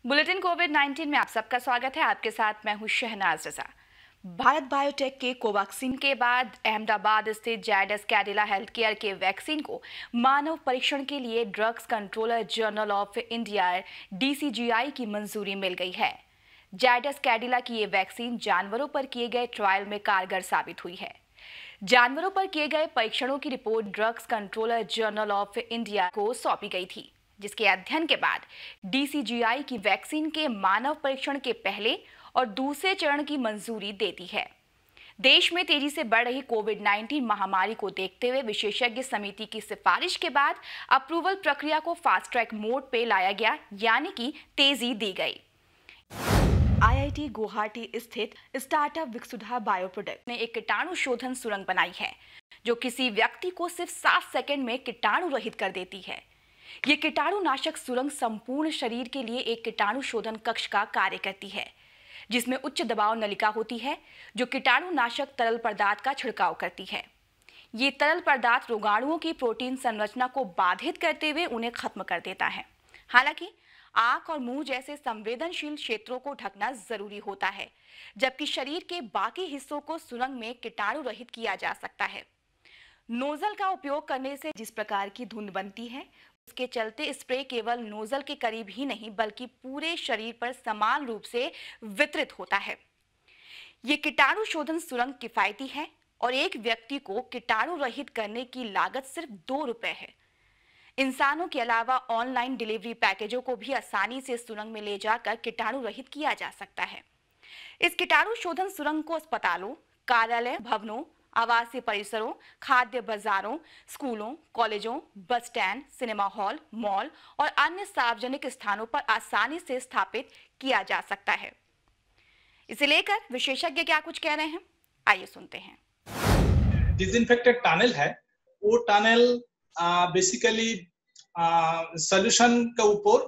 Bulletin कोविड-19 में आप सबका स्वागत है। आपके साथ मैं हूं शहनाज रजा। भारत बायोटेक के कोवैक्सीन के बाद अहमदाबाद स्थित जायडस कैडिला हेल्थ केयर के वैक्सीन को मानव परीक्षण के लिए drugs controller journal of India DCGI की मंजूरी मिल गई है। जायडस कैडिला की ये वैक्सीन जानवरों पर किए गए ट्रायल में कारगर साबित हुई है। जानवरों पर किए गए परीक्षणों की report drugs controller journal of India को सौंपी गई थी, जिसके अध्ययन के बाद DCGI की वैक्सीन के मानव परीक्षण के पहले और दूसरे चरण की मंजूरी देती है। देश में तेजी से बढ़ रही कोविड-19 महामारी को देखते हुए विशेषज्ञ समिति की सिफारिश के बाद अप्रूवल प्रक्रिया को फास्ट ट्रैक मोड पे लाया गया, यानी कि तेजी दी गई। IIT गुवाहाटी स्थित स्टार्टअप विक्सुधा बायोप्रोडक्ट ने एक कीटाणु शोधन सुरंग बनाई है, जो किसी व्यक्ति को सिर्फ 7 सेकंड में कीटाणु रहित कर देती है। ये कीटाणुनाशक सुरंग संपूर्ण शरीर के लिए एक कीटाणु शोधन कक्ष का कार्य करती है, जिसमें उच्च दबाव नलिका होती है, जो कीटाणुनाशक तरल पदार्थ का छिड़काव करती है। ये तरल पदार्थ रोगाणुओं की प्रोटीन संरचना को बाधित करते हुए उन्हें खत्म कर देता है। हालांकि आंख और मुंह जैसे संवेदनशील क्षेत्रों को ढकना जरूरी होता है, जबकि शरीर के बाकी हिस्सों को सुरंग में कीटाणु रहित किया जा सकता है। नोजल का उपयोग करने से जिस प्रकार की धुंध बनती है, उसके चलते स्प्रे केवल नोजल के करीब ही नहीं बल्कि पूरे शरीर पर समान रूप से वितरित होता है। ये कीटाणु शोधन सुरंग किफायती है और एक व्यक्ति को कीटाणु रहित करने की लागत सिर्फ 2 रुपए है। इंसानों के अलावा ऑनलाइन डिलीवरी पैकेजों को भी आसानी से सुरंग में ले जाकर कीटाणु रहित किया जा सकता है। इस कीटाणु शोधन सुरंग को अस्पतालों, कार्यालय भवनों, आवासीय परिसरों, खाद्य बाजारों, स्कूलों, कॉलेजों, bus stand, cinema hall, mall और अन्य सार्वजनिक स्थानों पर आसानी से स्थापित किया जा सकता है। इसे लेकर विशेषज्ञ क्या कुछ कह रहे हैं, आइए सुनते हैं। डिसइंफेक्टेड टनल है, वो टनल बेसिकली सॉल्यूशन के ऊपर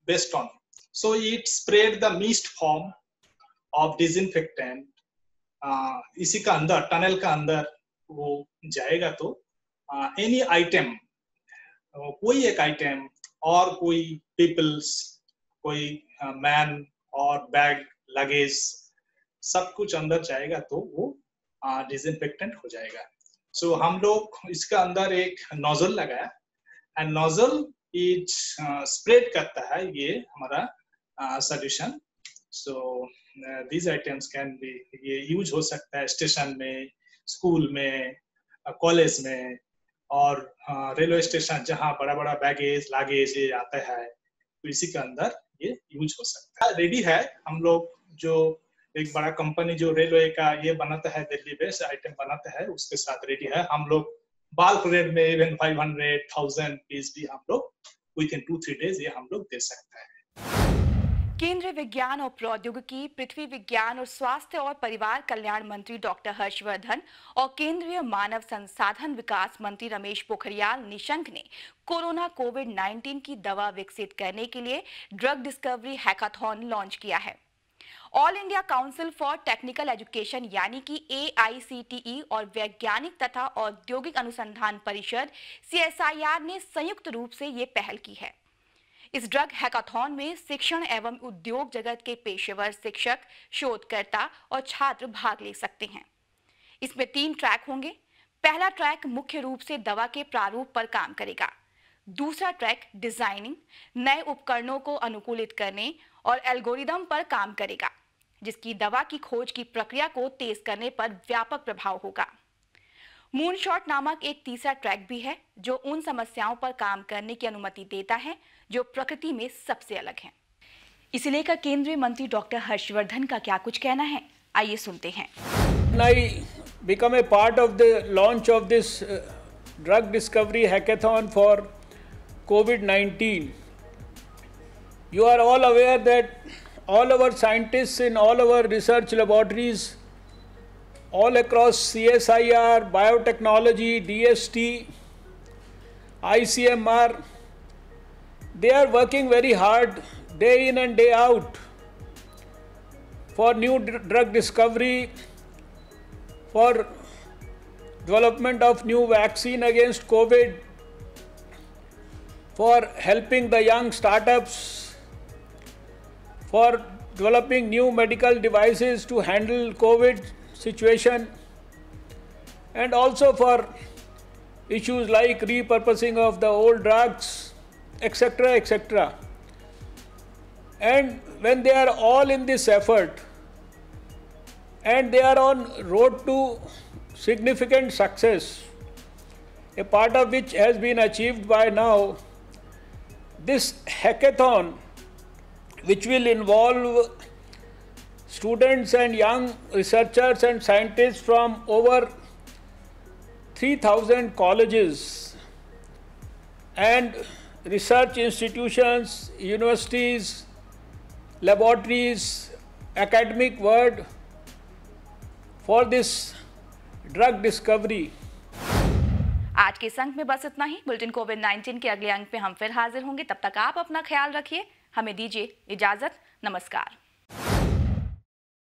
based on, so it spread the mist form of disinfectant इसी का अंदर, टनल का अंदर वो जाएगा। तो एनी आइटम, कोई एक आइटम और कोई पीपल्स, कोई मैन और बैग, लगेज, सब कुछ अंदर जाएगा तो वो डिसइंफेक्टेंट हो जाएगा। सो हम लोग इसका अंदर एक नोजल लगाया एंड नोजल इज स्प्रेड करता है ये हमारा solution. So these items can be, ये यूज हो सकता है स्टेशन में, स्कूल में, कॉलेज में और रेलवे स्टेशन जहाँ बड़ा बड़ा बैगेज लागेज ये आता है, तो इसी के अंदर ये यूज हो सकता है। रेडी है, हम लोग जो एक बड़ा कंपनी जो रेलवे का ये बनाता है, दिल्ली बेस्ड आइटम बनाता है, उसके साथ रेडी है। हम लोग बल्क रेट में इवन 500,000 पीस भी हम लोग विद इन 2-3 डेज ये हम लोग दे सकते हैं। केंद्रीय विज्ञान और प्रौद्योगिकी, पृथ्वी विज्ञान और स्वास्थ्य और परिवार कल्याण मंत्री डॉक्टर हर्षवर्धन और केंद्रीय मानव संसाधन विकास मंत्री रमेश पोखरियाल निशंक ने कोरोना कोविड-19 की दवा विकसित करने के लिए ड्रग डिस्कवरी हैकाथॉन लॉन्च किया है। All India council for technical education यानी कि AICTE और वैज्ञानिक तथा औद्योगिक अनुसंधान परिषद CSIR ने संयुक्त रूप से ये पहल की है। इस ड्रग हैकाथॉन में शिक्षण एवं उद्योग जगत के पेशेवर, शिक्षक, शोधकर्ता और छात्र भाग ले सकते हैं। इसमें 3 ट्रैक होंगे। पहला ट्रैक मुख्य रूप से दवा के प्रारूप पर काम करेगा। दूसरा ट्रैक डिजाइनिंग, नए उपकरणों को अनुकूलित करने और एल्गोरिदम पर काम करेगा, जिसकी दवा की खोज की प्रक्रिया को तेज करने पर व्यापक प्रभाव होगा। मूनशॉट नामक एक तीसरा ट्रैक भी है, जो उन समस्याओं पर काम करने की अनुमति देता है जो प्रकृति में सबसे अलग हैं। इसे लेकर केंद्रीय मंत्री डॉक्टर हर्षवर्धन का क्या कुछ कहना है, आइए सुनते हैं। I become a part of the launch of this drug discovery hackathon for COVID-19. You are all aware that all our scientists in all our research laboratories all across CSIR, biotechnology, DST, ICMR, they are working very hard day in and day out for new drug discovery, for development of new vaccine against COVID, for helping the young startups for developing new medical devices to handle COVID situation, and also for issues like repurposing of the old drugs, etc., etc. And when they are all in this effort and they are on road to significant success, a part of which has been achieved by now, this hackathon, which will involve students and young researchers and scientists from over 3,000 colleges and research institutions, universities, laboratories, academic world for this drug discovery. आज के इस अंक में बस इतना ही। Bulletin कोविड-19 के अगले अंक में हम फिर हाजिर होंगे। तब तक आप अपना ख्याल रखिए। हमें दीजिए इजाजत। नमस्कार।